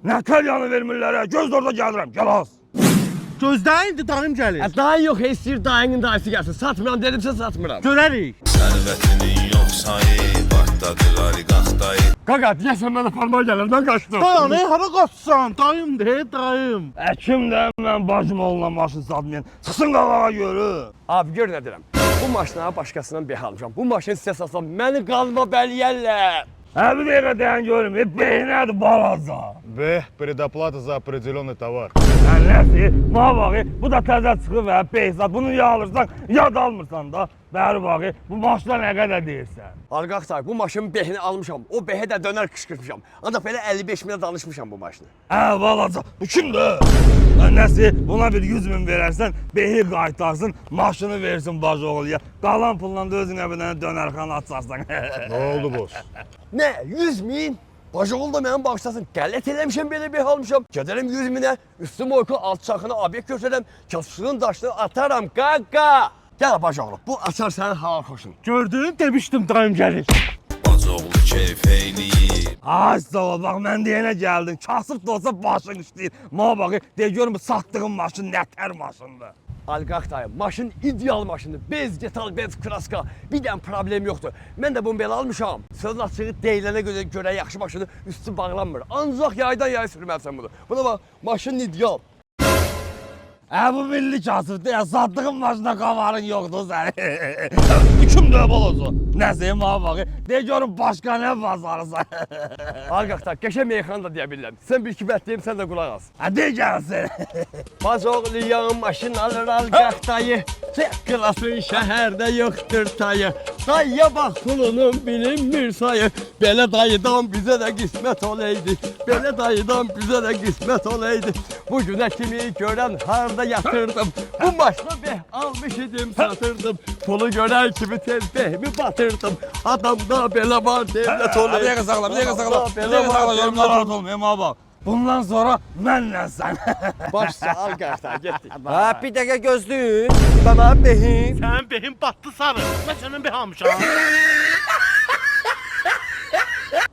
Natalyanı vermirlərə, göz orada gəlirəm, gəl az. Gözdən indi dayım gəlir. Dayın yox, heç istəyir dayının dayısı gəlsin. Satmıram dedimsə satmıram. Görərik. Sərvətinin yox sayı, partladılar qaxtayı. Qaqa, deyəsən mənə formal gəlir, mən qaçdım. Dayı, hara qaçsan? Dayım de, dayım. Kim də mən bacım oğluna maşın satmayan, çıxsın qalağa görür. Abi gör nə deyirəm. Bu maşına başqasından beh almışam. Bu maşını sizə satsam məni qalma bəliyərlər. Bir dəqiqə dayan görüm, beynədir balaca. Б. Предоплата за определенный товар. Nəsi, bax, bu da təzə çıxıb və Behzad, bunu ya alırsan, ya da almırsan da. Bəri bax, bu maşına nə qədər deyirsən? Arqaq bu maşının behini almışam. O behə də dönər qışqırmışam. Ancaq belə 55 minə danışmışam bu maşını. Balaca, bu kimdir? Nəsi, buna bir 100 min verərsən, behi qaytarsın, maşını versin bacı oğluya. Qalan pulla da özünə bir dənə dönərxan açarsan. Ne oldu boss? Nə, 100 min? Bacıoğlu da mənim bağışlasın. Qələt eləmişəm, belə beh almışam. Gedərəm 100 minə, üstüm oyku, alt çaxını obyekt göstərəm, kasısının daşını ataram, qaqa. Gəl bacıoğlu, bu açar sənin halal xoşun. Gördün, demişdim dayım gəlir. Bacıoğlu keyf eyləyir. Ay sağ ol, bax mən deyənə gəldin. Kasıb da olsa başın işləyir. Ma bax, de görüm bu satdığın maşın nətər maşındır. Alqaq dayı, maşın ideal maşındır. Bez, detal, bez, kraska. Bir dənə problem yoxdur. Mən də bunu belə almışam. Sözün açığı deyilənə görə yaxşı maşını üstü bağlanmır. Ancaq yaydan yaya sürməlisən bunu. Buna bax, maşın ideal. Bu milli kasıbdır ya, satdığın maşına qavarın yoxdur sənin. Kimdir balaca? Nəsə, ma bax, de görüm başqa nə bazarırsan. Alqaq dayı, qəşə meyxanı da deyə bilirəm. Sən bir kibət deyim, sən də qulaq as. De gəlsin. Bacıoğluyam, maşın alır alqaq dayı. Çəklasın şəhərdə yoxdur tayı. Dayıya bax, pulunun bilinmir sayı. Belə dayıdan bizə də qismət olaydı. Belə dayıdan bizə də qismət olaydı. Bu günə kimi görən harda yatırdım. Bu maşını beh almış idim, satırdım. Pulu görən kimi tez behmi batırdım. Adamda belə var devlət olaydı. Bir dəqiqə sağla, bir dəqiqə sağla. Bir dəqiqə sağla, yorumlar rahat olmuyor, ma bax. Bundan sonra mənlə sən. Başsa alqaq dayı, getdik. Bir dəqiqə gözləyin. Bana behin. Sənin behin batdı sarı. Mən sənin beh almışam.